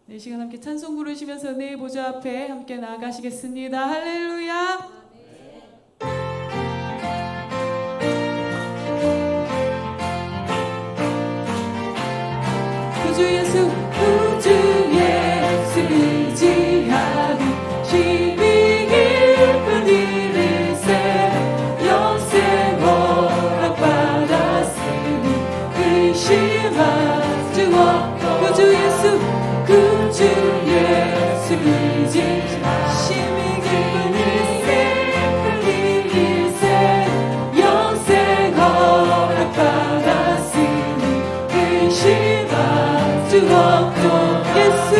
이 시간 함께 찬송 부르시면서 은혜의 보좌 앞에 함께 나아가시겠습니다. 할렐루야. 구주 예수 구주 예수 의지하는 힘이 깊은 이르세 영생 허락받았으니 의심하지 없고 구주 예수 의지 힘이 깊은 이르세 영생 허락받았으니 의심하지 없고 예수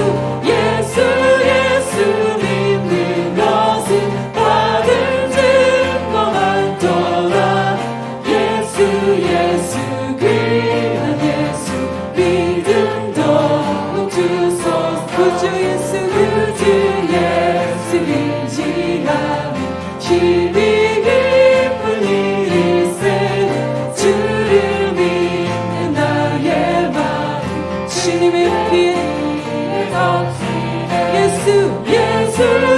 믿는 것은 받은 증거만 떠나 예수 귀한 예수 믿음 더욱 주소서 구주 예수 의지하는 힘이 깊은 이르세 주를 믿는 나의 마음 주님의 피에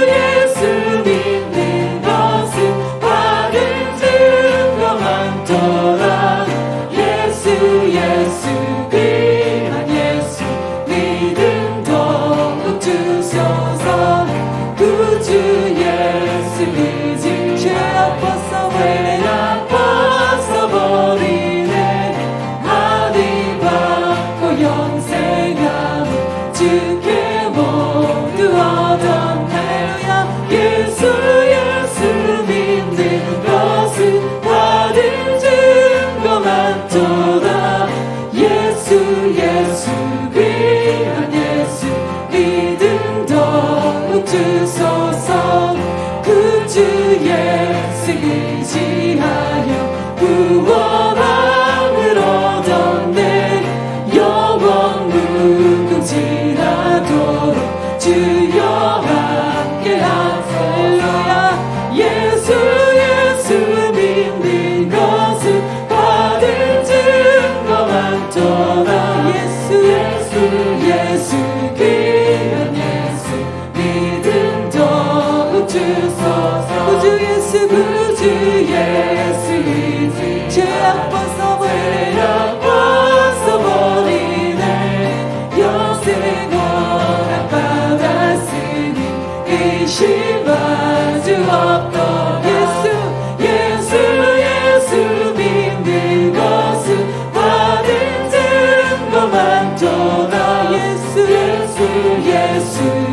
예수 믿는 것은 받은 증거만 떠나 예수 귀한 예수 믿음 더욱 주소서 구주 예수 의지 죄 아파서 버리네 하늘 받고 영생함 주께 모두 얻은 할렐루야 예수 믿는 것은 받은 증거만 떠나 예수 귀한 예수 믿음 더욱 주소서 구주 예수 의지하여 구원함을 얻었네 영원 무궁지라도록 주여 함께 하소서 예수 믿는 것은 받은 증거만 떠나 예수 귀한 예수 믿음 더욱 주소서 구주 예수 의지 죄 아파서 버리네 영생 허락받았으니 의심하지 없던 예수 믿는 것은 받은 증거만 떠나 예수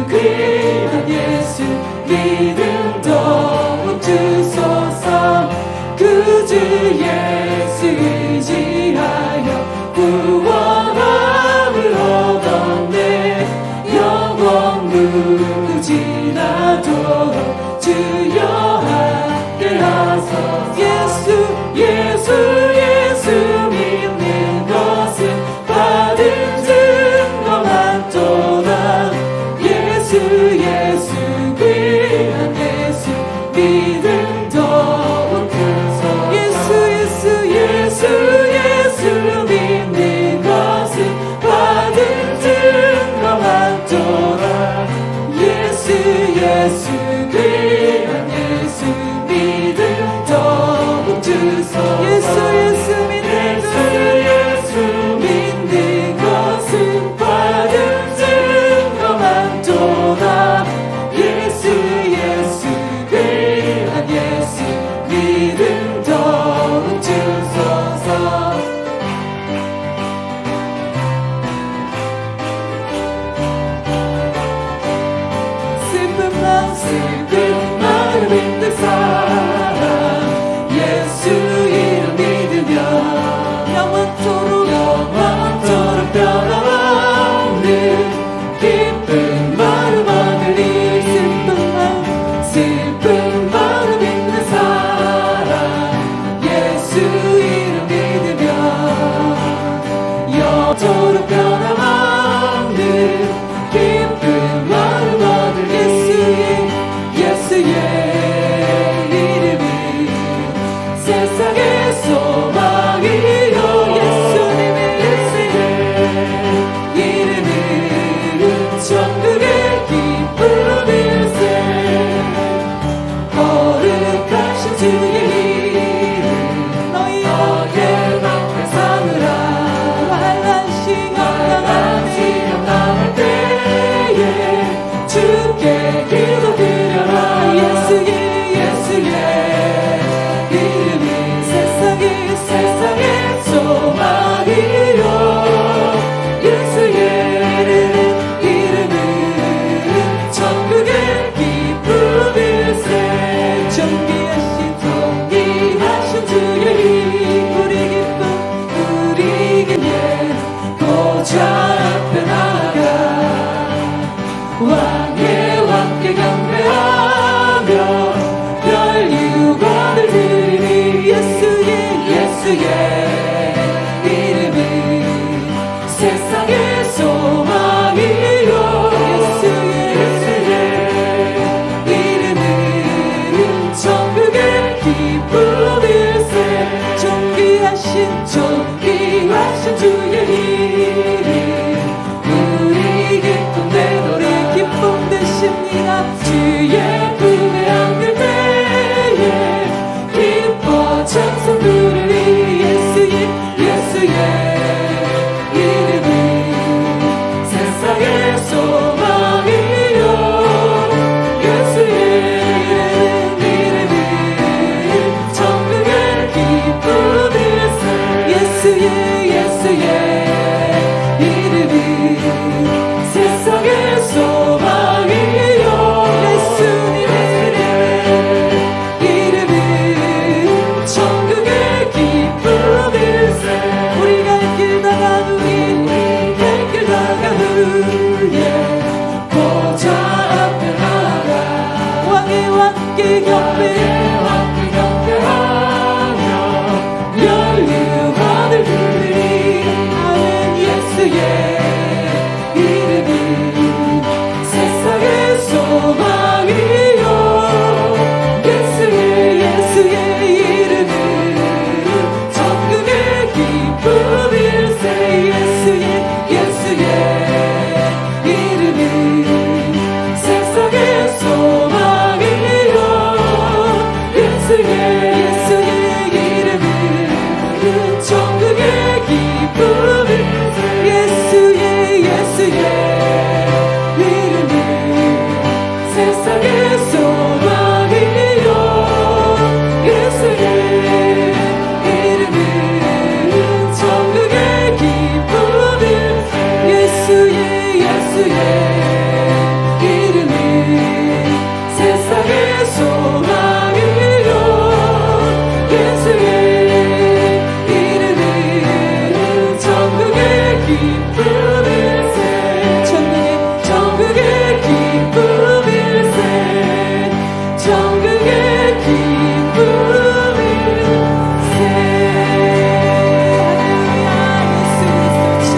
귀한 예수 믿음 더욱 주소서 구주 예수 의지하여 구원함을 얻었네 영원 무궁지라도록 주여 함께 하소서 예수 믿는 것은 받은 증거만 떠나 예수 귀한 예수 믿음 더욱 주소서 예수 믿는 것은 받은 증거만 떠나 예수 귀한 예수 믿음 더욱 주소서 예수 믿는 것은 받은 증거만 떠나 예수 귀한 예수 믿음 더욱 주소서 슬픈 마음 있는 사람 예수 이름 믿으며 영원토록 변함없는 기쁜 마음 얻으리 슬픈 마음 있는 사람 예수 이름 믿으며 영원토록 변함없는 기쁜 마음 얻으리 예수의 이름이 천국의 기쁨일세 거룩하신 주의 이름 너희의 앞에 삼으라 환난 시험 당할 때에 주께 기도드려라 예수의 이름이 세상의 소망이요 예수의 이름은 천국의 기쁨일세 존귀하신 주의 이름 우리 기쁨 보좌 앞에 나아가 왕의 왕께 경배하며 별 유관을 드리니 예수의 이름은 세상의 소망이요 예수의 이름은 천국의 기쁨일세 존귀하신 주의 이름 우리 기쁨 내 노래 기쁨 되십니다 주의 품에 안길 때에 기뻐 찬송 부르리 예수의 이름은 세상의 소망이요 예수의 이름은 천국의 기쁨일세 예수의 이름은 세상의 소망이요 예수님의 이름은 천국의 기쁨일세 우리 갈 길 다간 후에 보좌 앞에 나가 왕의 왕께 경배하며 열유관을 드리니 아멘 예수의 이름은 세상의 소망이요 예수의 이름은 천국의 기쁨일세 예수의 이름은 세상의 소망이요 예수의 이름은 천국의 기쁨일세 예수의 이름은 세상의 소망이요 예수의 이름은 천국의 기쁨일세 예수의 이름은 세상의 소망이요 예수의 이름은 천국의 기쁨일세 천국의 기쁨일세 천국의 기쁨일세 할렐루야 예수 그리스도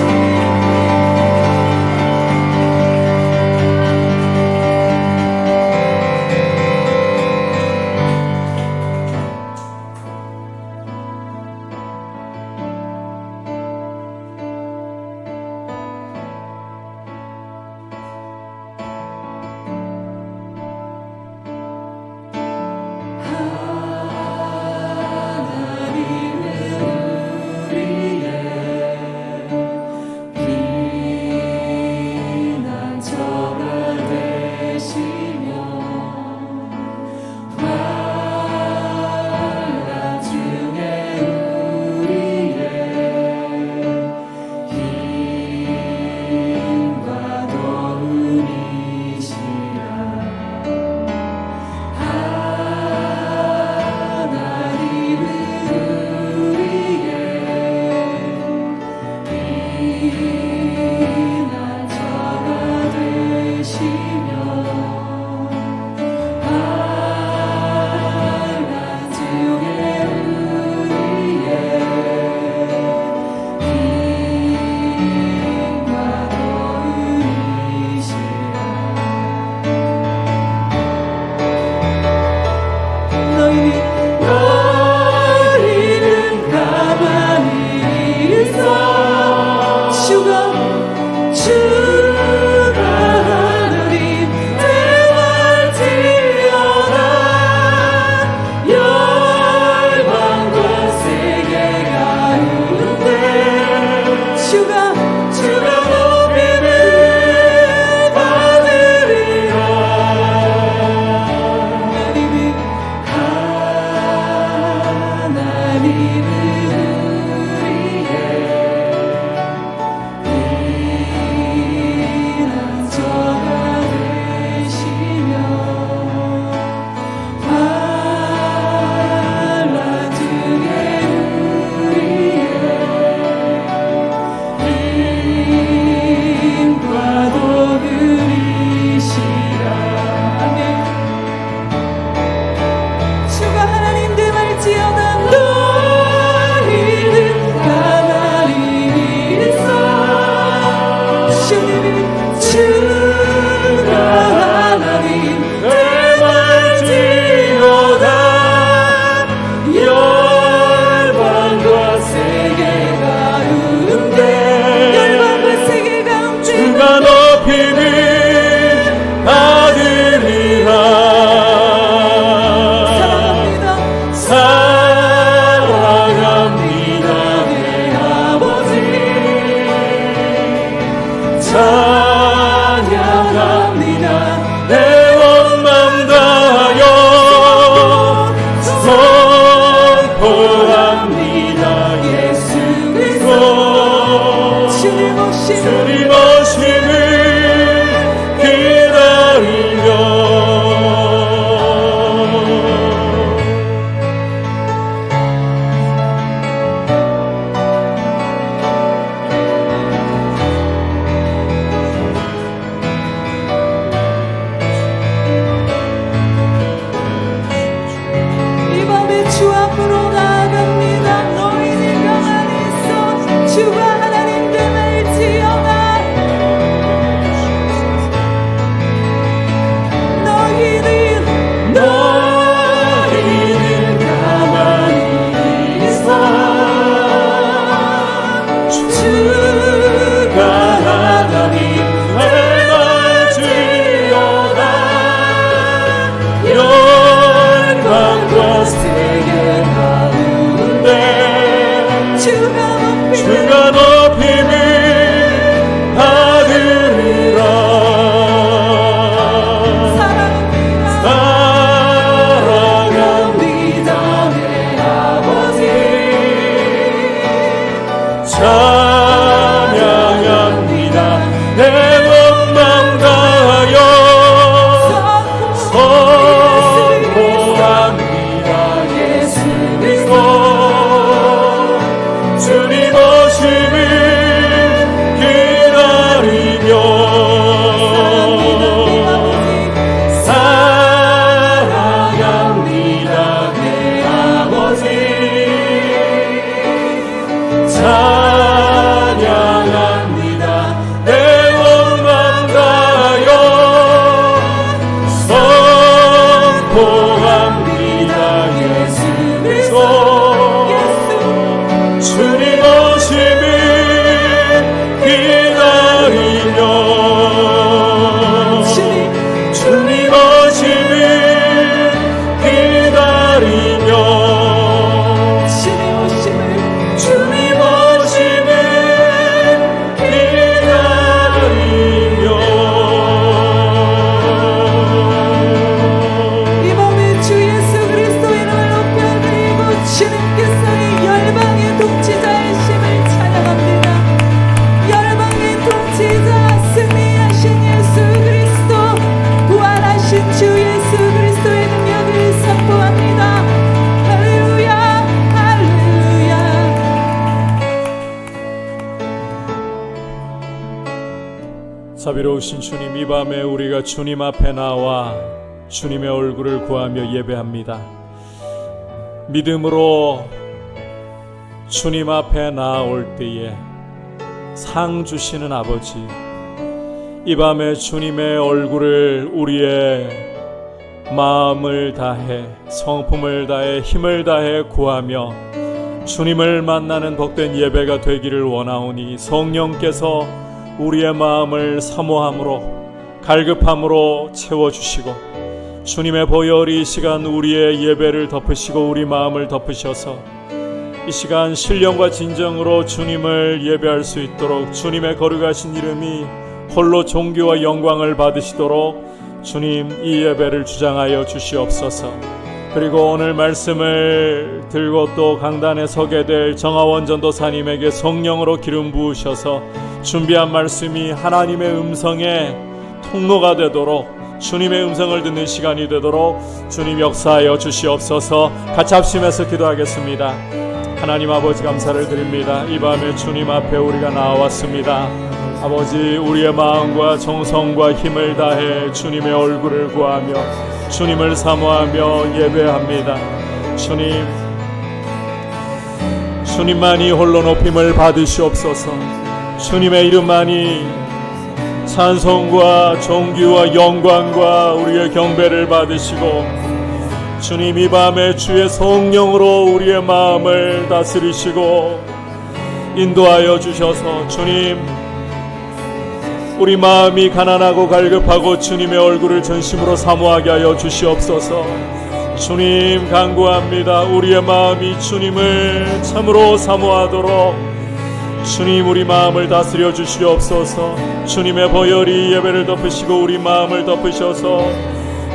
높임을 받으리라. 사랑합니다 내 아버지. 찬양합니다 내 온 맘 다하여 선포합니다 예수 그리스도. 주님 오심을 기다리며 이 밤에 주 앞으로 나아갑니다. 너희는 가만히 있어 주가 하나님 됨을지어다. 너희는 가만히 있어 주가 하나님 됨을지어다. 영광과 세계 가운데 주가 높임을 받으리라. 사랑합니다 내 아버지. 찬양합니다 내 온 맘 다하여 선포합니다 예수 그리스도. 주님 오심을 기다리며 사랑합니다 내 아버지. 찬양합니다 내 온 맘 다하여 선포합니다 예수 그리스도. 주님 오심을 기다리며 주님 오심을 기다리며 주님 오심을 기다리며 이 밤에 주 예수 그리스도의 이름을 높여드리고 주님께서 이 열방의 통치자이심을 찬양합니다. 열방의 통치자 승리하신 예수 그리스도, 부활하신 주 예수 그리스도의 능력을 선포합니다. 할렐루야 할렐루야. 자비로우신 주님, 이 밤에 우리가 주님 앞에 나와 주님의 얼굴을 구하며 예배합니다. 믿음으로 주님 앞에 나아올 때에 상 주시는 아버지, 이 밤에 주님의 얼굴을 우리의 마음을 다해 성품을 다해 힘을 다해 구하며 주님을 만나는 복된 예배가 되기를 원하오니 성령께서 우리의 마음을 사모함으로 갈급함으로 채워주시고 주님의 보혈이 이 시간 우리의 예배를 덮으시고 우리 마음을 덮으셔서 이 시간 신령과 진정으로 주님을 예배할 수 있도록 주님의 거룩하신 이름이 홀로 존귀와 영광을 받으시도록 주님 이 예배를 주장하여 주시옵소서. 그리고 오늘 말씀을 들고 또 강단에 서게 될 정하원 전도사님에게 성령으로 기름 부으셔서 준비한 말씀이 하나님의 음성의 통로가 되도록 주님의 음성을 듣는 시간이 되도록 주님 역사하여 주시옵소서. 같이 합심해서 기도하겠습니다. 하나님 아버지 감사를 드립니다. 이 밤에 주님 앞에 우리가 나왔습니다. 아버지, 우리의 마음과 정성과 힘을 다해 주님의 얼굴을 구하며 주님을 사모하며 예배합니다. 주님만이 홀로 높임을 받으시옵소서. 주님의 이름만이 찬송과 존귀와 영광과 우리의 경배를 받으시고 주님 이 밤에 주의 성령으로 우리의 마음을 다스리시고 인도하여 주셔서 주님 우리 마음이 가난하고 갈급하고 주님의 얼굴을 전심으로 사모하게 하여 주시옵소서. 주님 간구합니다. 우리의 마음이 주님을 참으로 사모하도록 주님 우리 마음을 다스려 주시옵소서. 주님의 보혈이 예배를 덮으시고 우리 마음을 덮으셔서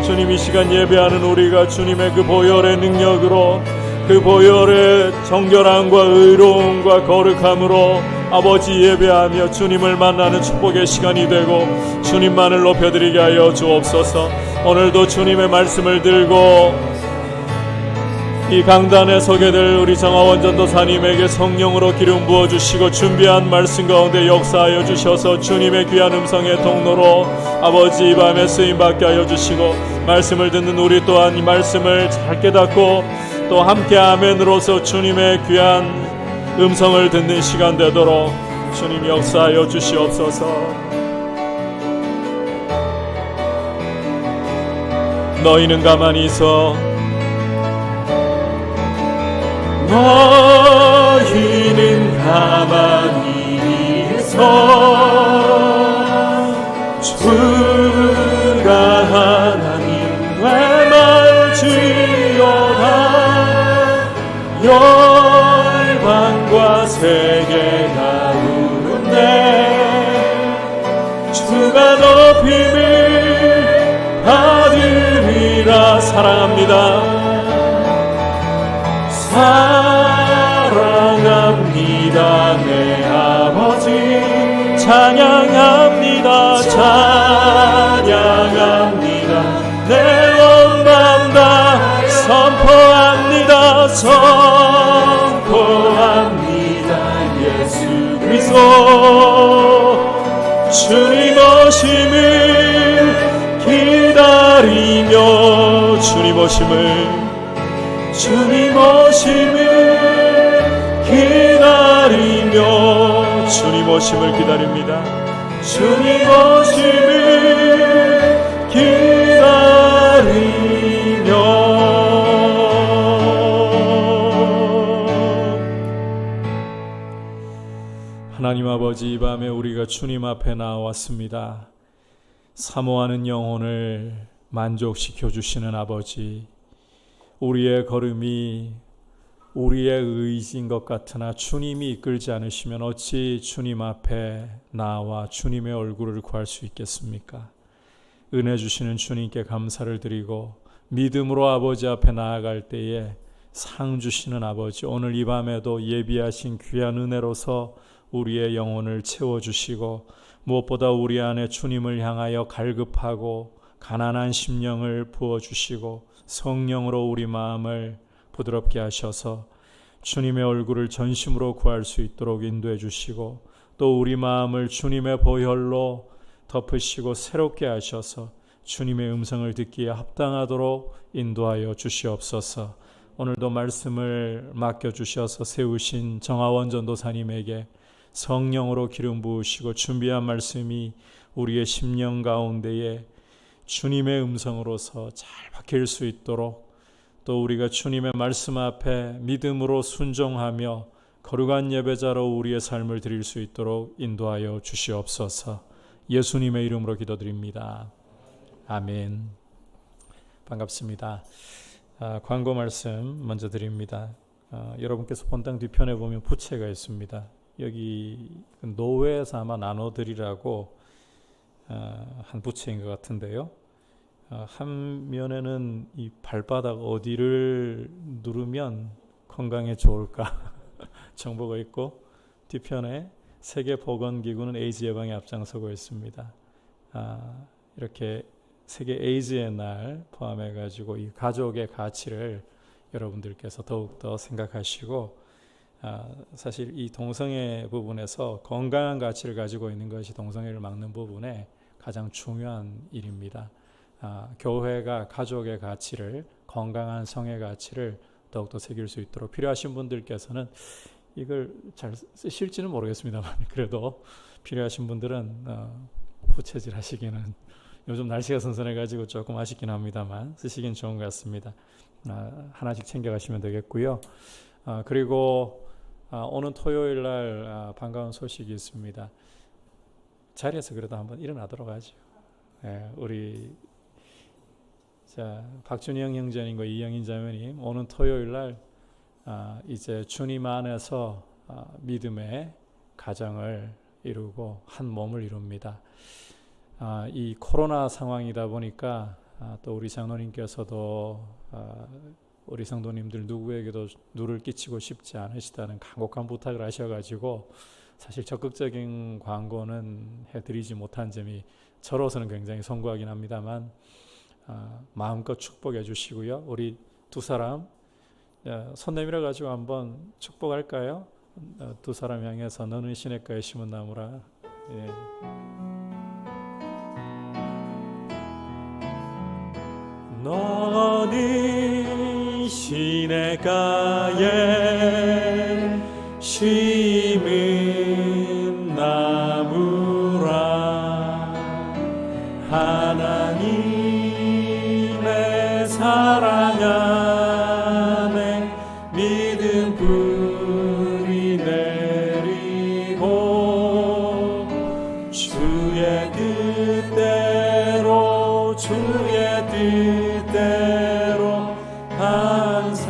주님 이 시간 예배하는 우리가 주님의 그 보혈의 능력으로 그 보혈의 정결함과 의로움과 거룩함으로 아버지 예배하며 주님을 만나는 축복의 시간이 되고 주님만을 높여드리게 하여 주옵소서. 오늘도 주님의 말씀을 들고 이 강단에 서게 될 우리 정하원 전도사님에게 성령으로 기름 부어주시고 준비한 말씀 가운데 역사하여 주셔서 주님의 귀한 음성의 통로로 아버지 이 밤에 쓰임받게 하여 주시고 말씀을 듣는 우리 또한 이 말씀을 잘 깨닫고 또 함께 아멘으로서 주님의 귀한 음성을 듣는 시간 되도록 주님 역사하여 주시옵소서. 너희는 가만히 있어 너희는 가만히 있어 주가 하나님 외말지어다 열방과 세계가 우는데 주가 높임을 받으리라. 사랑합니다. 사랑합니다 내 아버지 찬양합니다 찬양합니다 내 온 맘 다 선포합니다 선포합니다 예수 그리스도 주님 오심을 기다리며 주님 오심을 기다리며 주님 오심을 기다립니다. 주님 오심을 기다리며 하나님 아버지 이 밤에 우리가 주님 앞에 나왔습니다. 사모하는 영혼을 만족시켜 주시는 아버지, 우리의 걸음이 우리의 의지인 것 같으나 주님이 이끌지 않으시면 어찌 주님 앞에 나와 주님의 얼굴을 구할 수 있겠습니까? 은혜 주시는 주님께 감사를 드리고 믿음으로 아버지 앞에 나아갈 때에 상 주시는 아버지, 오늘 이 밤에도 예비하신 귀한 은혜로서 우리의 영혼을 채워주시고 무엇보다 우리 안에 주님을 향하여 갈급하고 가난한 심령을 부어주시고 성령으로 우리 마음을 부드럽게 하셔서 주님의 얼굴을 전심으로 구할 수 있도록 인도해 주시고 또 우리 마음을 주님의 보혈로 덮으시고 새롭게 하셔서 주님의 음성을 듣기에 합당하도록 인도하여 주시옵소서. 오늘도 말씀을 맡겨주셔서 세우신 정하원 전도사님에게 성령으로 기름 부으시고 준비한 말씀이 우리의 심령 가운데에 주님의 음성으로서 잘 박힐 수 있도록 또 우리가 주님의 말씀 앞에 믿음으로 순종하며 거룩한 예배자로 우리의 삶을 드릴 수 있도록 인도하여 주시옵소서. 예수님의 이름으로 기도드립니다. 아멘. 반갑습니다. 광고 말씀 먼저 드립니다. 여러분께서 본당 뒤편에 보면 부채가 있습니다. 여기 노회에서 아마 나눠드리라고 한 부채인 것 같은데요. 한 면에는 이 발바닥 어디를 누르면 건강에 좋을까 정보가 있고 뒤편에 세계보건기구는 에이즈 예방에 앞장서고 있습니다. 이렇게 세계 에이즈의 날 포함해 가지고 이 가족의 가치를 여러분들께서 더욱더 생각하시고 사실 이 동성애 부분에서 건강한 가치를 가지고 있는 것이 동성애를 막는 부분에 가장 중요한 일입니다. 교회가 가족의 가치를, 건강한 성의 가치를 더욱더 새길 수 있도록 필요하신 분들께서는 이걸 잘 쓰실지는 모르겠습니다만 그래도 필요하신 분들은 부채질 하시기는 요즘 날씨가 선선해가지고 조금 아쉽긴 합니다만 쓰시긴 좋은 것 같습니다. 하나씩 챙겨가시면 되겠고요. 그리고 오는 토요일 날 반가운 소식이 있습니다. 자리에서 그래도 한번 일어나도록 하죠. 예, 우리 박준영 형제님과 이영인 자매님 오는 토요일 날 이제 주님 안에서 믿음의 가정을 이루고 한 몸을 이룹니다. 이 코로나 상황이다 보니까 또 우리 장로님께서도 우리 성도님들 누구에게도 누를 끼치고 싶지 않으시다는 간곡한 부탁을 하셔가지고 사실 적극적인 광고는 해드리지 못한 점이 저로서는 굉장히 송구하긴 합니다만 마음껏 축복해 주시고요. 우리 두 사람 손 내밀어 가지고 한번 축복할까요? 두 사람 향해서 너는 시냇가에 심은 나무라. 예. 너는 시냇가에 심은 나무라. 하나님의 사랑 안에 믿음 뿌리 내리고 주의 뜻대로 항상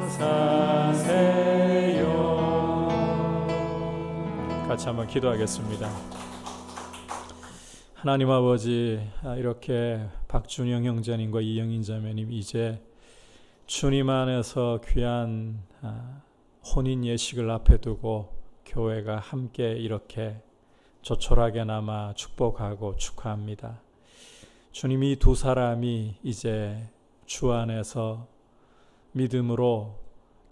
사세요. 같이 한번 기도하겠습니다. 하나님 아버지, 이렇게 박준영 형제님과 이영인 자매님 이제 주님 안에서 귀한 혼인 예식을 앞에 두고 교회가 함께 이렇게 조촐하게나마 축복하고 축하합니다. 주님, 이 두 사람이 이제 주 안에서 믿음으로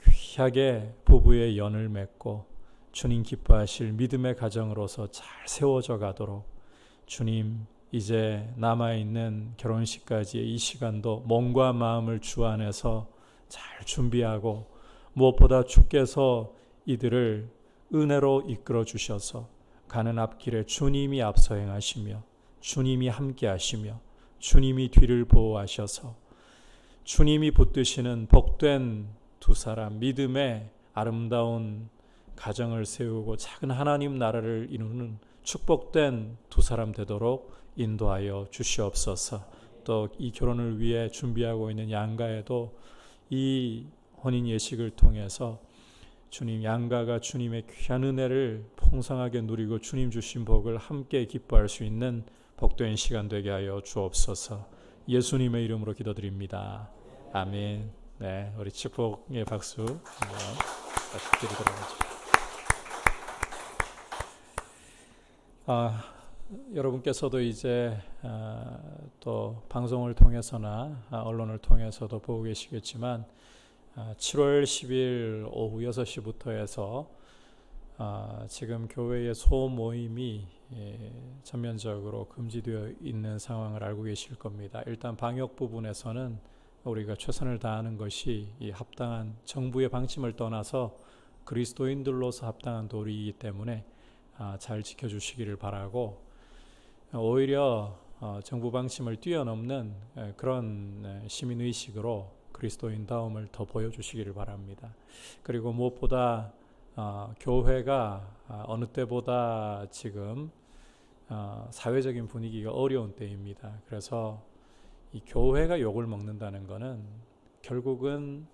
귀하게 부부의 연을 맺고 주님 기뻐하실 믿음의 가정으로서 잘 세워져 가도록 주님, 이제 남아있는 결혼식까지의 이 시간도 몸과 마음을 주 안에서 잘 준비하고 무엇보다 주께서 이들을 은혜로 이끌어 주셔서 가는 앞길에 주님이 앞서 행하시며 주님이 함께 하시며 주님이 뒤를 보호하셔서 주님이 붙드시는 복된 두 사람 믿음의 아름다운 가정을 세우고 작은 하나님 나라를 이루는 축복된 두 사람 되도록 인도하여 주시옵소서. 또 이 결혼을 위해 준비하고 있는 양가에도 이 혼인 예식을 통해서 주님, 양가가 주님의 귀한 은혜를 풍성하게 누리고 주님 주신 복을 함께 기뻐할 수 있는 복된 시간 되게 하여 주옵소서. 예수님의 이름으로 기도드립니다. 아멘. 네, 우리 축복의 박수 다시 드리도록 하죠. 여러분께서도 이제 또 방송을 통해서나 언론을 통해서도 보고 계시겠지만 7월 10일 오후 6시부터 해서 지금 교회의 소모임이 전면적으로 금지되어 있는 상황을 알고 계실 겁니다. 일단 방역 부분에서는 우리가 최선을 다하는 것이 이 합당한 정부의 방침을 떠나서 그리스도인들로서 합당한 도리이기 때문에 잘 지켜주시기를 바라고, 오히려 정부 방침을 뛰어넘는 그런 시민의식으로 그리스도인다움을 더 보여주시기를 바랍니다. 그리고 무엇보다 교회가 어느 때보다 지금 사회적인 분위기가 어려운 때입니다. 그래서 이 교회가 욕을 먹는다는 것은 결국은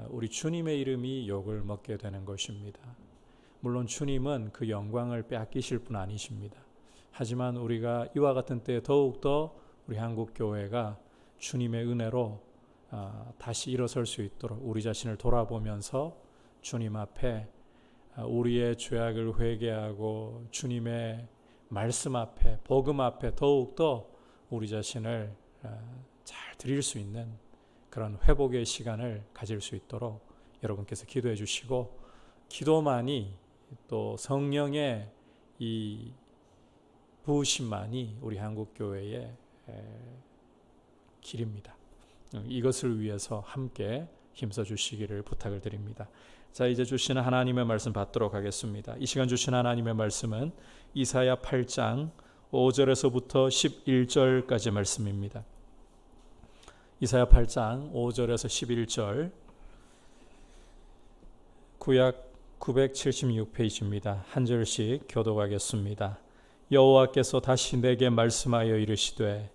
우리 주님의 이름이 욕을 먹게 되는 것입니다. 물론 주님은 그 영광을 빼앗기실 분 아니십니다. 하지만 우리가 이와 같은 때에 더욱더 우리 한국교회가 주님의 은혜로 다시 일어설 수 있도록 우리 자신을 돌아보면서 주님 앞에 우리의 죄악을 회개하고 주님의 말씀 앞에, 복음 앞에 더욱더 우리 자신을 잘 드릴 수 있는 그런 회복의 시간을 가질 수 있도록 여러분께서 기도해 주시고, 기도만이 또 성령의 이 부으심만이 우리 한국교회의 길입니다. 이것을 위해서 함께 힘써 주시기를 부탁을 드립니다. 자, 이제 주시는 하나님의 말씀 받도록 하겠습니다. 이 시간 주신 하나님의 말씀은 이사야 8장 5절에서부터 11절까지 말씀입니다. 이사야 8장 5절에서 11절, 구약 976페이지입니다. 한 절씩 교독하겠습니다. 여호와께서 다시 내게 말씀하여 이르시되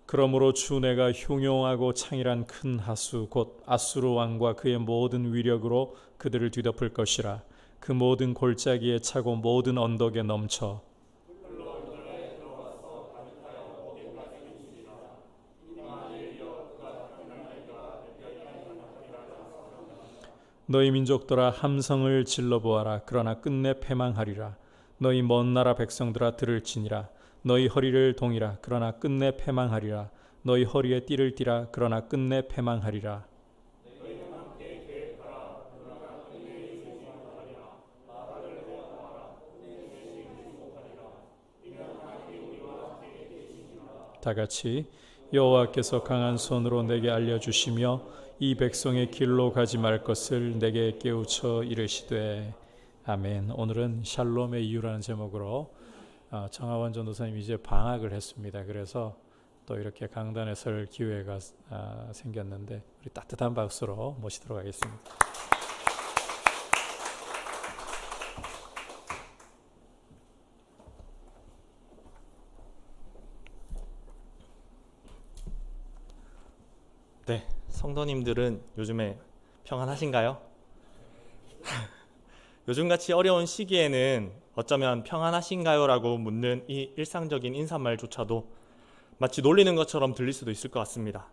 그러므로 주 내가 흉용하고 창일한 큰 하수 곧 아수르 왕과 그의 모든 위력으로 그들을 뒤덮을 것이라. 그 모든 골짜기에 차고 모든 언덕에 넘쳐 너희 민족들아 함성을 질러보아라. 그러나 끝내 패망하리라. 너희 먼 나라 백성들아 들을지니라. 너희 허리를 동이라. 그러나 끝내 패망하리라. 너희 허리에 띠를 띠라. 그러나 끝내 패망하리라. 다 같이 여호와께서 강한 손으로 내게 알려주시며 이 백성의 길로 가지 말 것을 내게 깨우쳐 이르시되 아멘. 오늘은 샬롬의 이유라는 제목으로 정하원 전도사님 이제 방학을 했습니다. 그래서 또 이렇게 강단에 설 기회가 생겼는데 우리 따뜻한 박수로 모시도록 하겠습니다. 네, 성도님들은 요즘에 평안하신가요? 요즘같이 어려운 시기에는 어쩌면 평안하신가요? 라고 묻는 이 일상적인 인사말조차도 마치 놀리는 것처럼 들릴 수도 있을 것 같습니다.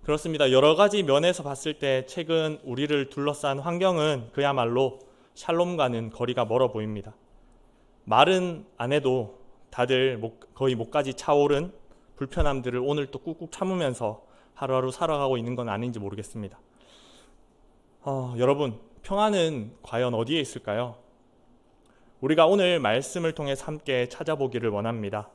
그렇습니다. 여러 가지 면에서 봤을 때 최근 우리를 둘러싼 환경은 그야말로 샬롬과는 거리가 멀어 보입니다. 말은 안 해도 다들 거의 목까지 차오른 불편함들을 오늘 또 꾹꾹 참으면서 하루하루 살아가고 있는 건 아닌지 모르겠습니다. 여러분, 평안은 과연 어디에 있을까요? 우리가 오늘 말씀을 통해서 함께 찾아보기를 원합니다.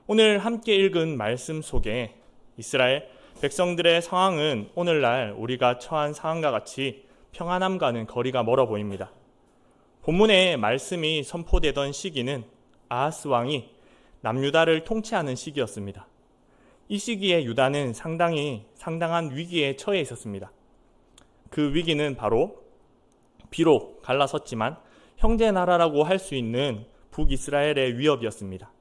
오늘 함께 읽은 말씀 속에 이스라엘 백성들의 상황은 오늘날 우리가 처한 상황과 같이 평안함과는 거리가 멀어 보입니다. 본문의 말씀이 선포되던 시기는 아하스 왕이 남유다를 통치하는 시기였습니다. 이 시기에 유다는 상당한 위기에 처해 있었습니다. 그 위기는 바로 비록 갈라섰지만 형제 나라라고 할 수 있는 북이스라엘의 위협이었습니다.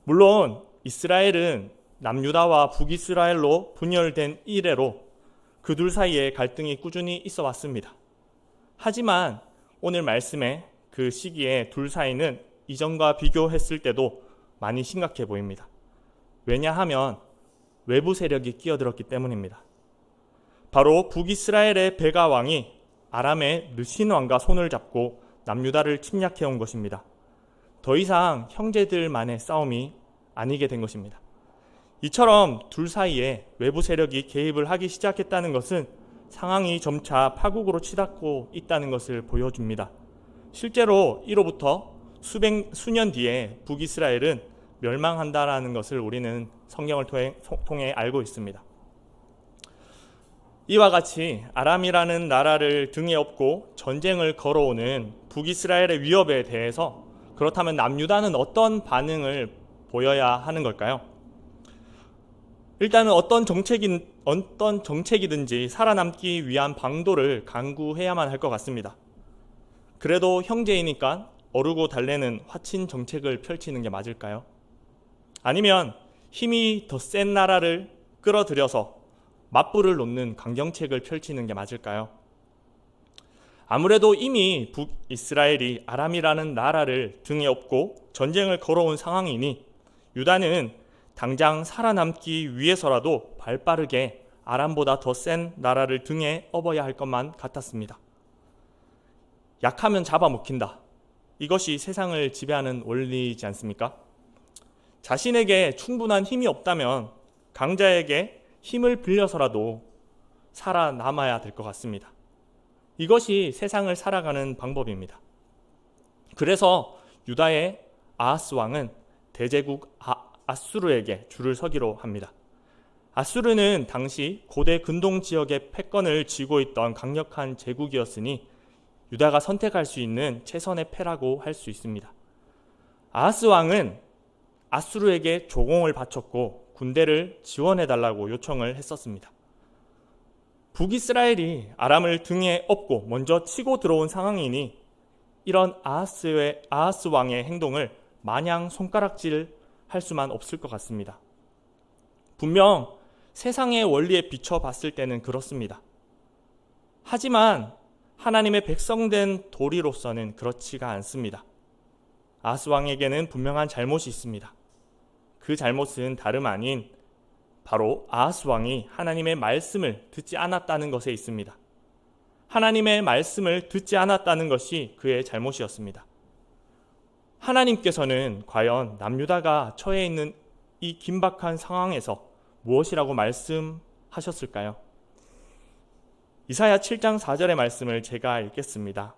물론 이스라엘은 남유다와 북이스라엘로 분열된 이래로 그 둘 사이에 갈등이 꾸준히 있어 왔습니다. 하지만 오늘 말씀의 그 시기에 둘 사이는 이전과 비교했을 때도 많이 심각해 보입니다. 왜냐하면 외부 세력이 끼어들었기 때문입니다. 바로 북이스라엘의 베가 왕이 아람의 르신 왕과 손을 잡고 남유다를 침략해온 것입니다. 더 이상 형제들만의 싸움이 아니게 된 것입니다. 이처럼 둘 사이에 외부 세력이 개입을 하기 시작했다는 것은 상황이 점차 파국으로 치닫고 있다는 것을 보여줍니다. 실제로 이로부터 수년 뒤에 북이스라엘은 멸망한다라는 것을 우리는 성경을 통해 알고 있습니다. 이와 같이 아람이라는 나라를 등에 업고 전쟁을 걸어오는 북이스라엘의 위협에 대해서 그렇다면 남유다는 어떤 반응을 보여야 하는 걸까요? 일단은 어떤 정책이든지 살아남기 위한 방도를 강구해야만 할 것 같습니다. 그래도 형제이니까 어르고 달래는 화친 정책을 펼치는 게 맞을까요? 아니면 힘이 더 센 나라를 끌어들여서 맞불을 놓는 강경책을 펼치는 게 맞을까요? 아무래도 이미 북이스라엘이 아람이라는 나라를 등에 업고 전쟁을 걸어온 상황이니 유다는 당장 살아남기 위해서라도 발빠르게 아람보다 더 센 나라를 등에 업어야 할 것만 같았습니다. 약하면 잡아먹힌다. 이것이 세상을 지배하는 원리이지 않습니까? 자신에게 충분한 힘이 없다면 강자에게 힘을 빌려서라도 살아남아야 될 것 같습니다. 이것이 세상을 살아가는 방법입니다. 그래서 유다의 아하스 왕은 대제국 아수르에게 줄을 서기로 합니다. 아수르는 당시 고대 근동 지역의 패권을 쥐고 있던 강력한 제국이었으니 유다가 선택할 수 있는 최선의 패라고 할 수 있습니다. 아하스 왕은 아수르에게 조공을 바쳤고 군대를 지원해달라고 요청을 했었습니다. 북이스라엘이 아람을 등에 업고 먼저 치고 들어온 상황이니 이런 아하스 왕의 행동을 마냥 손가락질 할 수만 없을 것 같습니다. 분명 세상의 원리에 비춰 봤을 때는 그렇습니다. 하지만 하나님의 백성된 도리로서는 그렇지가 않습니다. 아하스 왕에게는 분명한 잘못이 있습니다. 그 잘못은 다름 아닌 바로 아하스 왕이 하나님의 말씀을 듣지 않았다는 것에 있습니다. 하나님의 말씀을 듣지 않았다는 것이 그의 잘못이었습니다. 하나님께서는 과연 남유다가 처해 있는 이 긴박한 상황에서 무엇이라고 말씀하셨을까요? 이사야 7장 4절의 말씀을 제가 읽겠습니다.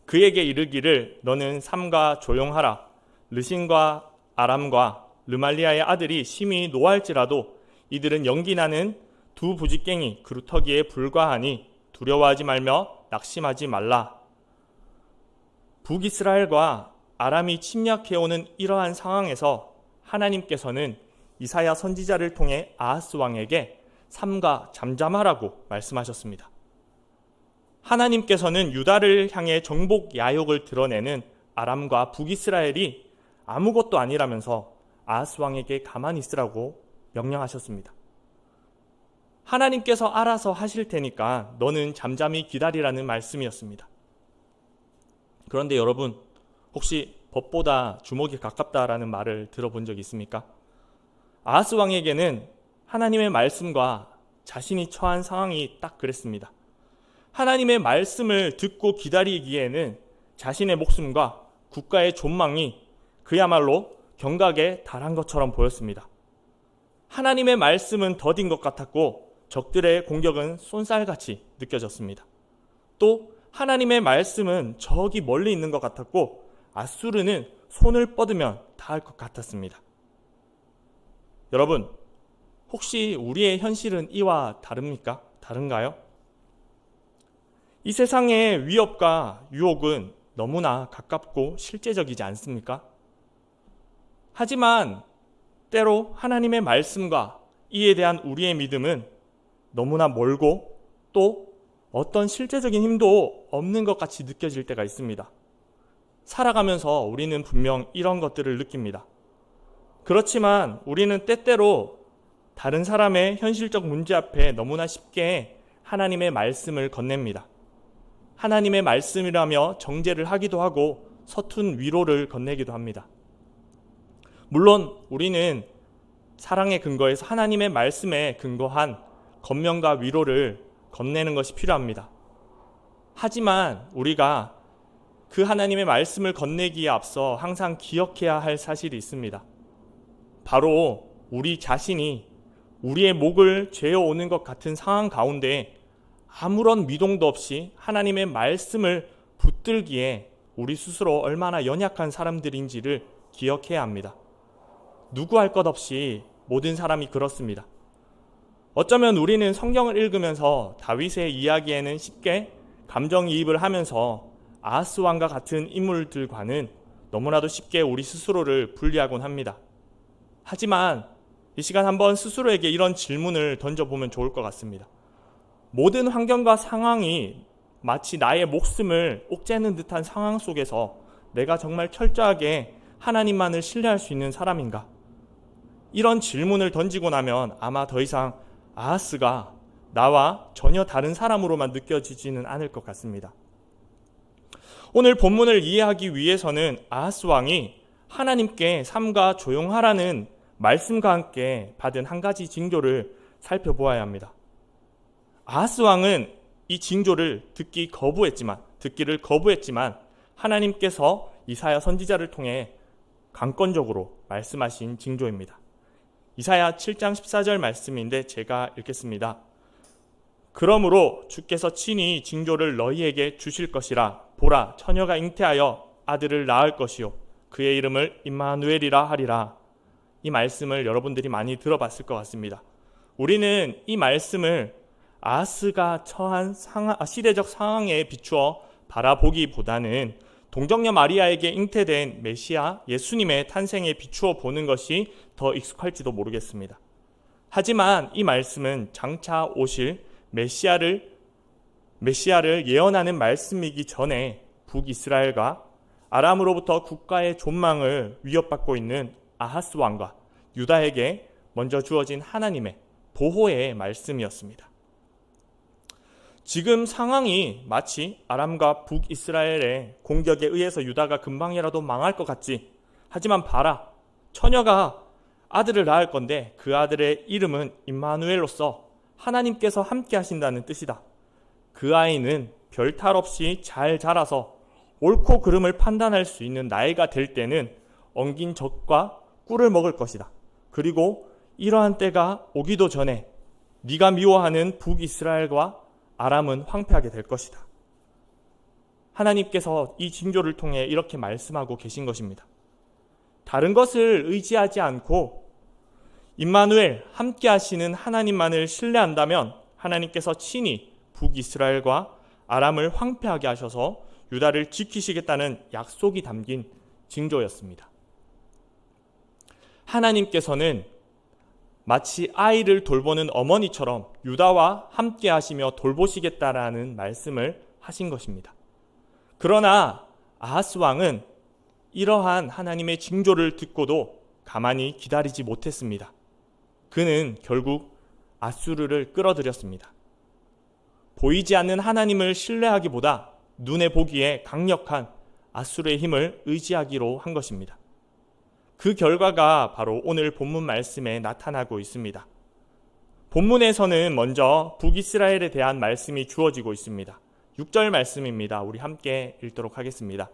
그에게 이르기를 너는 삼가 조용하라. 르신과 아람과 르말리아의 아들이 심히 노할지라도 이들은 연기나는 두 부직갱이 그루터기에 불과하니 두려워하지 말며 낙심하지 말라. 북이스라엘과 아람이 침략해오는 이러한 상황에서 하나님께서는 이사야 선지자를 통해 아하스 왕에게 삼가 잠잠하라고 말씀하셨습니다. 하나님께서는 유다를 향해 정복 야욕을 드러내는 아람과 북이스라엘이 아무것도 아니라면서 아하스 왕에게 가만히 있으라고 명령하셨습니다. 하나님께서 알아서 하실 테니까 너는 잠잠히 기다리라는 말씀이었습니다. 그런데 여러분, 혹시 법보다 주먹이 가깝다라는 말을 들어본 적 있습니까? 아하스 왕에게는 하나님의 말씀과 자신이 처한 상황이 딱 그랬습니다. 하나님의 말씀을 듣고 기다리기에는 자신의 목숨과 국가의 존망이 그야말로 경각에 달한 것처럼 보였습니다. 하나님의 말씀은 더딘 것 같았고 적들의 공격은 쏜살같이 느껴졌습니다. 또 하나님의 말씀은 저기 멀리 있는 것 같았고 아수르는 손을 뻗으면 닿을 것 같았습니다. 여러분, 혹시 우리의 현실은 이와 다릅니까? 다른가요? 이 세상의 위협과 유혹은 너무나 가깝고 실제적이지 않습니까? 하지만 때로 하나님의 말씀과 이에 대한 우리의 믿음은 너무나 멀고 또 어떤 실제적인 힘도 없는 것 같이 느껴질 때가 있습니다. 살아가면서 우리는 분명 이런 것들을 느낍니다. 그렇지만 우리는 때때로 다른 사람의 현실적 문제 앞에 너무나 쉽게 하나님의 말씀을 건넵니다. 하나님의 말씀이라며 정죄를 하기도 하고 서툰 위로를 건네기도 합니다. 물론 우리는 사랑의 근거에서 하나님의 말씀에 근거한 권면과 위로를 건네는 것이 필요합니다. 하지만 우리가 그 하나님의 말씀을 건네기에 앞서 항상 기억해야 할 사실이 있습니다. 바로 우리 자신이 우리의 목을 죄어오는 것 같은 상황 가운데 아무런 미동도 없이 하나님의 말씀을 붙들기에 우리 스스로 얼마나 연약한 사람들인지를 기억해야 합니다. 누구 할 것 없이 모든 사람이 그렇습니다. 어쩌면 우리는 성경을 읽으면서 다윗의 이야기에는 쉽게 감정이입을 하면서 아하스 왕과 같은 인물들과는 너무나도 쉽게 우리 스스로를 분리하곤 합니다. 하지만 이 시간 한번 스스로에게 이런 질문을 던져보면 좋을 것 같습니다. 모든 환경과 상황이 마치 나의 목숨을 옥죄는 듯한 상황 속에서 내가 정말 철저하게 하나님만을 신뢰할 수 있는 사람인가? 이런 질문을 던지고 나면 아마 더 이상 아하스가 나와 전혀 다른 사람으로만 느껴지지는 않을 것 같습니다. 오늘 본문을 이해하기 위해서는 아하스 왕이 하나님께 삼가 조용하라는 말씀과 함께 받은 한 가지 징조를 살펴보아야 합니다. 아하스 왕은 이 징조를 듣기를 거부했지만 하나님께서 이사야 선지자를 통해 강권적으로 말씀하신 징조입니다. 이사야 7장 14절 말씀인데 제가 읽겠습니다. 그러므로 주께서 친히 징조를 너희에게 주실 것이라. 보라, 처녀가 잉태하여 아들을 낳을 것이요 그의 이름을 임마누엘이라 하리라. 이 말씀을 여러분들이 많이 들어봤을 것 같습니다. 우리는 이 말씀을 아하스가 처한 시대적 상황에 비추어 바라보기보다는 동정녀 마리아에게 잉태된 메시아 예수님의 탄생에 비추어 보는 것이 더 익숙할지도 모르겠습니다. 하지만 이 말씀은 장차 오실 메시아를 예언하는 말씀이기 전에 북이스라엘과 아람으로부터 국가의 존망을 위협받고 있는 아하스 왕과 유다에게 먼저 주어진 하나님의 보호의 말씀이었습니다. 지금 상황이 마치 아람과 북이스라엘의 공격에 의해서 유다가 금방이라도 망할 것 같지. 하지만 봐라, 처녀가 아들을 낳을 건데 그 아들의 이름은 임마누엘로서 하나님께서 함께 하신다는 뜻이다. 그 아이는 별 탈 없이 잘 자라서 옳고 그름을 판단할 수 있는 나이가 될 때는 엉긴 젖과 꿀을 먹을 것이다. 그리고 이러한 때가 오기도 전에 네가 미워하는 북이스라엘과 아람은 황폐하게 될 것이다. 하나님께서 이 징조를 통해 이렇게 말씀하고 계신 것입니다. 다른 것을 의지하지 않고 임마누엘 함께 하시는 하나님만을 신뢰한다면 하나님께서 친히 북이스라엘과 아람을 황폐하게 하셔서 유다를 지키시겠다는 약속이 담긴 징조였습니다. 하나님께서는 마치 아이를 돌보는 어머니처럼 유다와 함께 하시며 돌보시겠다라는 말씀을 하신 것입니다. 그러나 아하스 왕은 이러한 하나님의 징조를 듣고도 가만히 기다리지 못했습니다. 그는 결국 아수르를 끌어들였습니다. 보이지 않는 하나님을 신뢰하기보다 눈에 보기에 강력한 아수르의 힘을 의지하기로 한 것입니다. 그 결과가 바로 오늘 본문 말씀에 나타나고 있습니다. 본문에서는 먼저 북이스라엘에 대한 말씀이 주어지고 있습니다. 6절 말씀입니다. 우리 함께 읽도록 하겠습니다.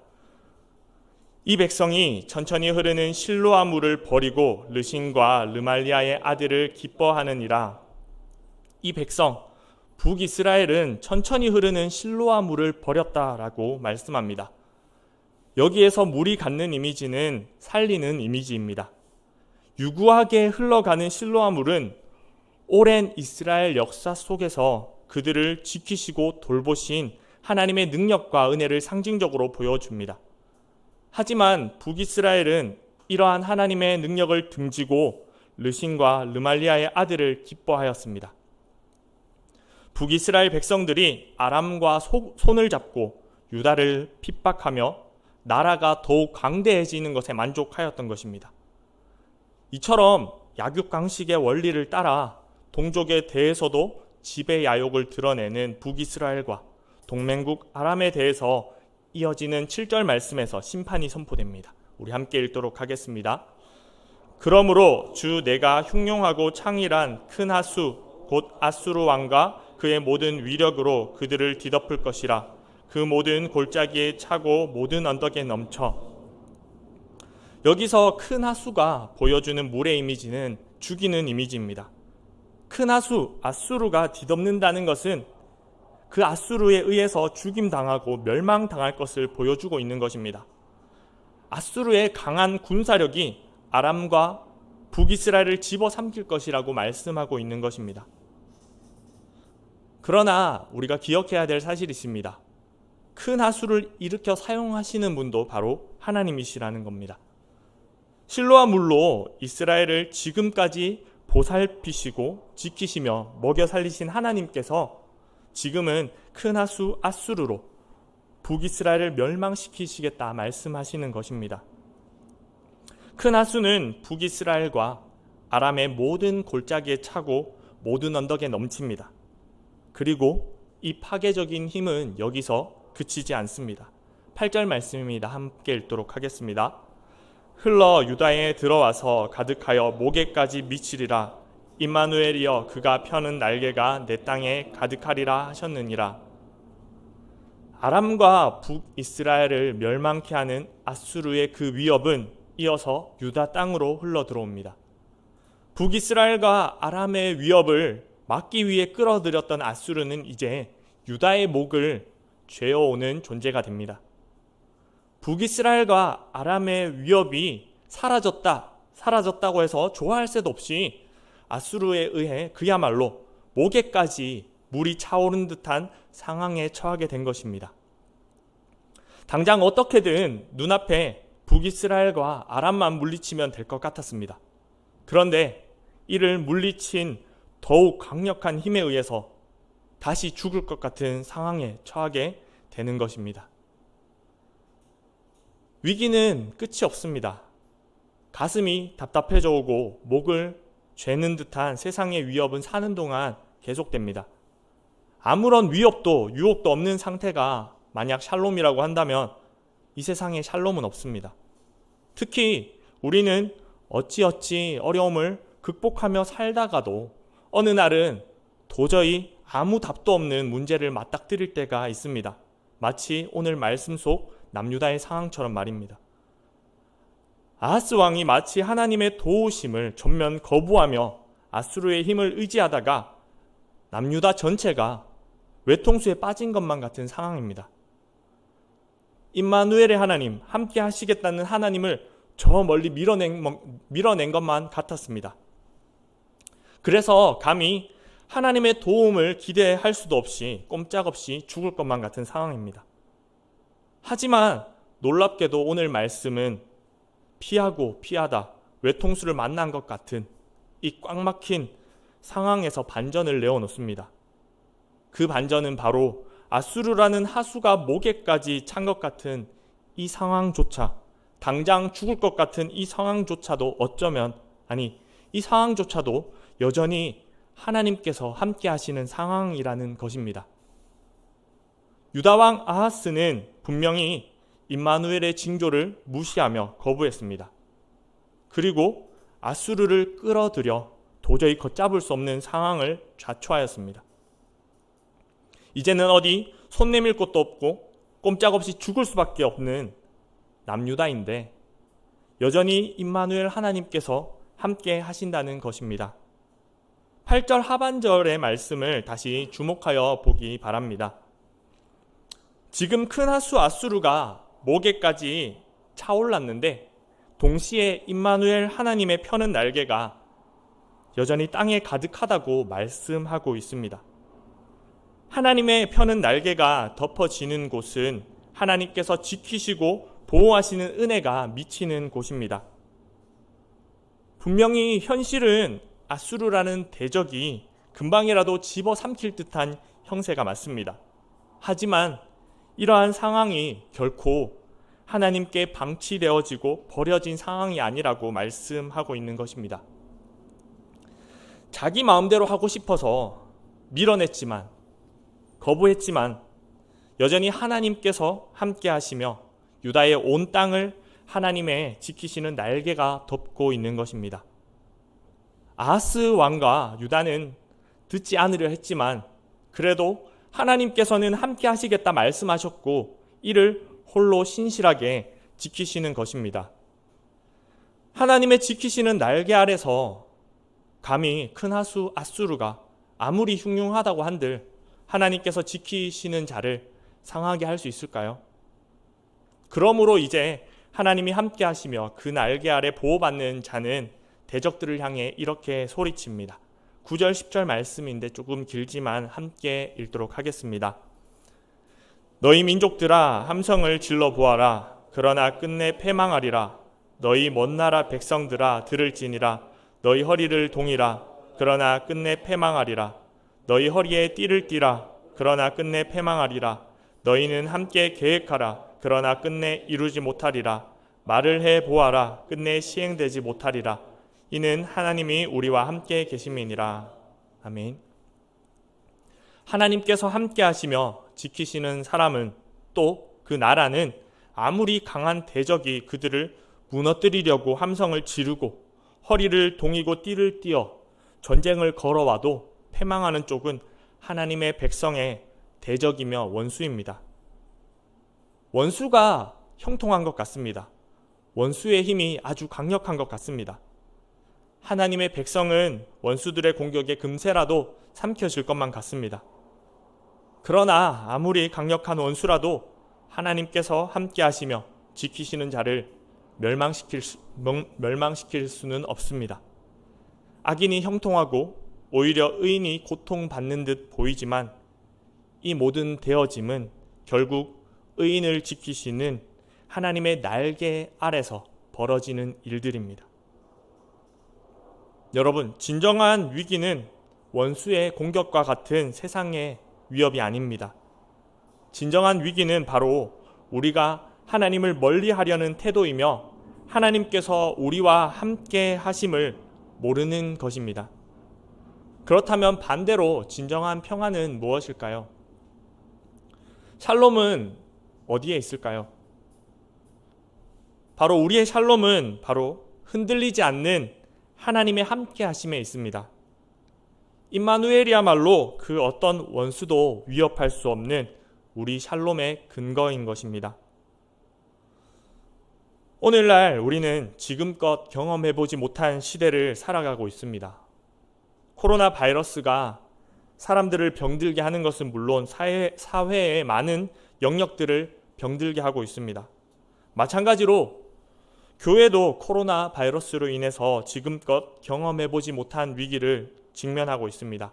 이 백성이 천천히 흐르는 실로아 물을 버리고 르신과 르말리아의 아들을 기뻐하느니라. 이 백성, 북이스라엘은 천천히 흐르는 실로아 물을 버렸다라고 말씀합니다. 여기에서 물이 갖는 이미지는 살리는 이미지입니다. 유구하게 흘러가는 실로아 물은 오랜 이스라엘 역사 속에서 그들을 지키시고 돌보신 하나님의 능력과 은혜를 상징적으로 보여줍니다. 하지만 북이스라엘은 이러한 하나님의 능력을 등지고 르신과 르말리아의 아들을 기뻐하였습니다. 북이스라엘 백성들이 아람과 손을 잡고 유다를 핍박하며 나라가 더욱 강대해지는 것에 만족하였던 것입니다. 이처럼 약육강식의 원리를 따라 동족에 대해서도 지배 야욕을 드러내는 북이스라엘과 동맹국 아람에 대해서 이어지는 7절 말씀에서 심판이 선포됩니다. 우리 함께 읽도록 하겠습니다. 그러므로 주 내가 흉용하고 창일한 큰 하수 곧 아수르 왕과 그의 모든 위력으로 그들을 뒤덮을 것이라. 그 모든 골짜기에 차고 모든 언덕에 넘쳐. 여기서 큰 하수가 보여주는 물의 이미지는 죽이는 이미지입니다. 큰 하수, 아수르가 뒤덮는다는 것은 그 아수르에 의해서 죽임당하고 멸망당할 것을 보여주고 있는 것입니다. 아수르의 강한 군사력이 아람과 북이스라엘을 집어삼킬 것이라고 말씀하고 있는 것입니다. 그러나 우리가 기억해야 될 사실이 있습니다. 큰 하수를 일으켜 사용하시는 분도 바로 하나님이시라는 겁니다. 실로아 물로 이스라엘을 지금까지 보살피시고 지키시며 먹여 살리신 하나님께서 지금은 큰 하수 아수르로 북이스라엘을 멸망시키시겠다 말씀하시는 것입니다. 큰 하수는 북이스라엘과 아람의 모든 골짜기에 차고 모든 언덕에 넘칩니다. 그리고 이 파괴적인 힘은 여기서 그치지 않습니다. 8절 말씀입니다. 함께 읽도록 하겠습니다. 흘러 유다에 들어와서 가득하여 목에까지 미치리라. 임마누엘이여 그가 펴는 날개가 내 땅에 가득하리라 하셨느니라. 아람과 북이스라엘을 멸망케 하는 아수르의 그 위협은 이어서 유다 땅으로 흘러 들어옵니다. 북이스라엘과 아람의 위협을 막기 위해 끌어들였던 아수르는 이제 유다의 목을 죄어오는 존재가 됩니다. 북이스라엘과 아람의 위협이 사라졌다고 해서 좋아할 새도 없이 아수르에 의해 그야말로 목에까지 물이 차오른 듯한 상황에 처하게 된 것입니다. 당장 어떻게든 눈앞에 북이스라엘과 아람만 물리치면 될 것 같았습니다. 그런데 이를 물리친 더욱 강력한 힘에 의해서 다시 죽을 것 같은 상황에 처하게 되는 것입니다. 위기는 끝이 없습니다. 가슴이 답답해져 오고 목을 죄는 듯한 세상의 위협은 사는 동안 계속됩니다. 아무런 위협도 유혹도 없는 상태가 만약 샬롬이라고 한다면 이 세상에 샬롬은 없습니다. 특히 우리는 어찌어찌 어려움을 극복하며 살다가도 어느 날은 도저히 아무 답도 없는 문제를 맞닥뜨릴 때가 있습니다. 마치 오늘 말씀 속 남유다의 상황처럼 말입니다. 아하스 왕이 마치 하나님의 도우심을 전면 거부하며 아수르의 힘을 의지하다가 남유다 전체가 외통수에 빠진 것만 같은 상황입니다. 임마누엘의 하나님, 함께 하시겠다는 하나님을 저 멀리 밀어낸 것만 같았습니다. 그래서 감히 하나님의 도움을 기대할 수도 없이 꼼짝없이 죽을 것만 같은 상황입니다. 하지만 놀랍게도 오늘 말씀은 피하고 피하다 외통수를 만난 것 같은 이 꽉 막힌 상황에서 반전을 내어놓습니다. 그 반전은 바로 아수르라는 하수가 목에까지 찬 것 같은 이 상황조차, 당장 죽을 것 같은 이 상황조차도 어쩌면, 이 상황조차도 여전히 하나님께서 함께 하시는 상황이라는 것입니다. 유다왕 아하스는 분명히 임마누엘의 징조를 무시하며 거부했습니다. 그리고 아수르를 끌어들여 도저히 걷잡을 수 없는 상황을 자초하였습니다. 이제는 어디 손 내밀 곳도 없고 꼼짝없이 죽을 수밖에 없는 남유다인데 여전히 임마누엘 하나님께서 함께 하신다는 것입니다. 8절 하반절의 말씀을 다시 주목하여 보기 바랍니다. 지금 큰 하수 아수르가 목에까지 차올랐는데 동시에 임마누엘 하나님의 펴는 날개가 여전히 땅에 가득하다고 말씀하고 있습니다. 하나님의 펴는 날개가 덮어지는 곳은 하나님께서 지키시고 보호하시는 은혜가 미치는 곳입니다. 분명히 현실은 아수르라는 대적이 금방이라도 집어삼킬 듯한 형세가 맞습니다. 하지만 이러한 상황이 결코 하나님께 방치되어지고 버려진 상황이 아니라고 말씀하고 있는 것입니다. 자기 마음대로 하고 싶어서 밀어냈지만, 거부했지만 여전히 하나님께서 함께 하시며 유다의 온 땅을 하나님의 지키시는 날개가 덮고 있는 것입니다. 아하스 왕과 유다는 듣지 않으려 했지만 그래도 하나님께서는 함께 하시겠다 말씀하셨고 이를 홀로 신실하게 지키시는 것입니다. 하나님의 지키시는 날개 아래서 감히 큰 하수 아수르가 아무리 흉흉하다고 한들 하나님께서 지키시는 자를 상하게 할 수 있을까요? 그러므로 이제 하나님이 함께 하시며 그 날개 아래 보호받는 자는 대적들을 향해 이렇게 소리칩니다. 9절 10절 말씀인데 조금 길지만 함께 읽도록 하겠습니다. 너희 민족들아 함성을 질러 보아라. 그러나 끝내 패망하리라. 너희 먼 나라 백성들아 들을지니라. 너희 허리를 동이라. 그러나 끝내 패망하리라. 너희 허리에 띠를 띠라. 그러나 끝내 패망하리라. 너희는 함께 계획하라. 그러나 끝내 이루지 못하리라. 말을 해 보아라. 끝내 시행되지 못하리라. 이는 하나님이 우리와 함께 계심이니라. 아멘. 하나님께서 함께 하시며 지키시는 사람은 또 그 나라는 아무리 강한 대적이 그들을 무너뜨리려고 함성을 지르고 허리를 동이고 띠를 띄어 전쟁을 걸어와도 패망하는 쪽은 하나님의 백성의 대적이며 원수입니다. 원수가 형통한 것 같습니다. 원수의 힘이 아주 강력한 것 같습니다. 하나님의 백성은 원수들의 공격에 금세라도 삼켜질 것만 같습니다. 그러나 아무리 강력한 원수라도 하나님께서 함께 하시며 지키시는 자를 멸망시킬 수는 없습니다. 악인이 형통하고 오히려 의인이 고통받는 듯 보이지만 이 모든 되어짐은 결국 의인을 지키시는 하나님의 날개 아래서 벌어지는 일들입니다. 여러분, 진정한 위기는 원수의 공격과 같은 세상의 위협이 아닙니다. 진정한 위기는 바로 우리가 하나님을 멀리하려는 태도이며 하나님께서 우리와 함께 하심을 모르는 것입니다. 그렇다면 반대로 진정한 평안은 무엇일까요? 샬롬은 어디에 있을까요? 바로 우리의 샬롬은 바로 흔들리지 않는 하나님의 함께 하심에 있습니다. 임마누엘이야말로 그 어떤 원수도 위협할 수 없는 우리 샬롬의 근거인 것입니다. 오늘날 우리는 지금껏 경험해보지 못한 시대를 살아가고 있습니다. 코로나 바이러스가 사람들을 병들게 하는 것은 물론 사회의 많은 영역들을 병들게 하고 있습니다. 마찬가지로 교회도 코로나 바이러스로 인해서 지금껏 경험해보지 못한 위기를 직면하고 있습니다.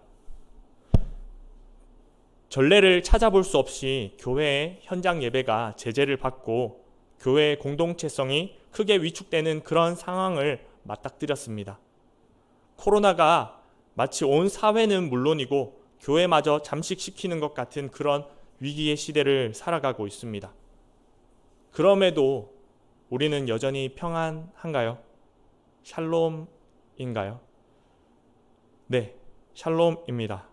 전례를 찾아볼 수 없이 교회의 현장 예배가 제재를 받고 교회의 공동체성이 크게 위축되는 그런 상황을 맞닥뜨렸습니다. 코로나가 마치 온 사회는 물론이고 교회마저 잠식시키는 것 같은 그런 위기의 시대를 살아가고 있습니다. 그럼에도 우리는 여전히 평안한가요? 샬롬인가요? 네, 샬롬입니다.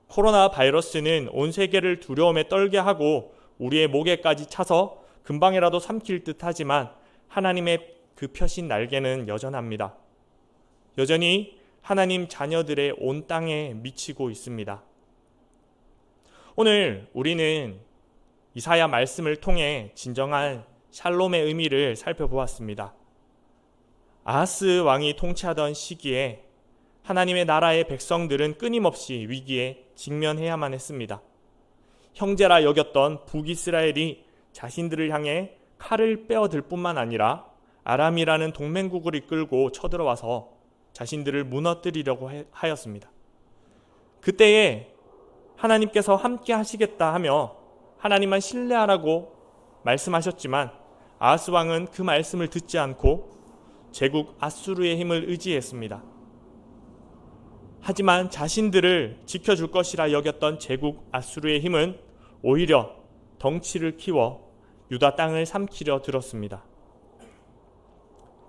코로나 바이러스는 온 세계를 두려움에 떨게 하고 우리의 목에까지 차서 금방이라도 삼킬 듯 하지만 하나님의 그 펴신 날개는 여전합니다. 여전히 하나님 자녀들의 온 땅에 미치고 있습니다. 오늘 우리는 이사야 말씀을 통해 진정한 샬롬의 의미를 살펴보았습니다. 아하스 왕이 통치하던 시기에 하나님의 나라의 백성들은 끊임없이 위기에 직면해야만 했습니다. 형제라 여겼던 북이스라엘이 자신들을 향해 칼을 빼어들 뿐만 아니라 아람이라는 동맹국을 이끌고 쳐들어와서 자신들을 무너뜨리려고 하였습니다. 그때에 하나님께서 함께 하시겠다 하며 하나님만 신뢰하라고 말씀하셨지만 아하스 왕은 그 말씀을 듣지 않고 제국 아수르의 힘을 의지했습니다. 하지만 자신들을 지켜줄 것이라 여겼던 제국 아수르의 힘은 오히려 덩치를 키워 유다 땅을 삼키려 들었습니다.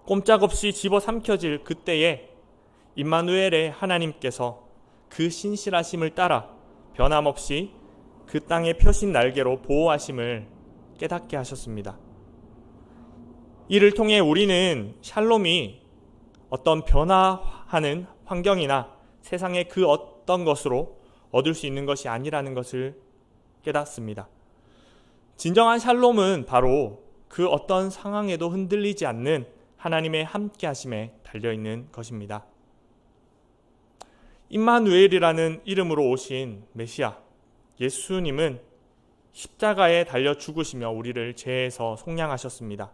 꼼짝없이 집어삼켜질 그때에 임마누엘의 하나님께서 그 신실하심을 따라 변함없이 그 땅의 펴신 날개로 보호하심을 깨닫게 하셨습니다. 이를 통해 우리는 샬롬이 어떤 변화하는 환경이나 세상의 그 어떤 것으로 얻을 수 있는 것이 아니라는 것을 깨닫습니다. 진정한 샬롬은 바로 그 어떤 상황에도 흔들리지 않는 하나님의 함께 하심에 달려있는 것입니다. 임마누엘이라는 이름으로 오신 메시아 예수님은 십자가에 달려 죽으시며 우리를 죄에서 속량하셨습니다.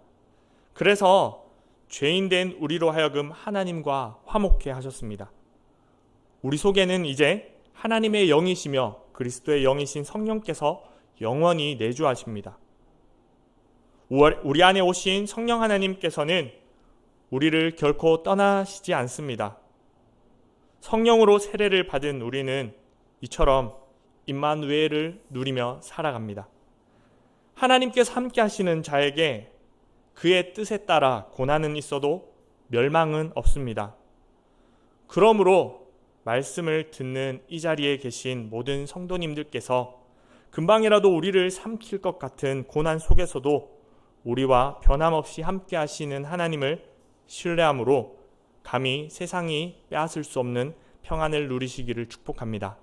그래서 죄인된 우리로 하여금 하나님과 화목케 하셨습니다. 우리 속에는 이제 하나님의 영이시며 그리스도의 영이신 성령께서 영원히 내주하십니다. 우리 안에 오신 성령 하나님께서는 우리를 결코 떠나시지 않습니다. 성령으로 세례를 받은 우리는 이처럼 임마누엘을 누리며 살아갑니다. 하나님께서 함께 하시는 자에게 그의 뜻에 따라 고난은 있어도 멸망은 없습니다. 그러므로 말씀을 듣는 이 자리에 계신 모든 성도님들께서 금방이라도 우리를 삼킬 것 같은 고난 속에서도 우리와 변함없이 함께 하시는 하나님을 신뢰함으로 감히 세상이 빼앗을 수 없는 평안을 누리시기를 축복합니다.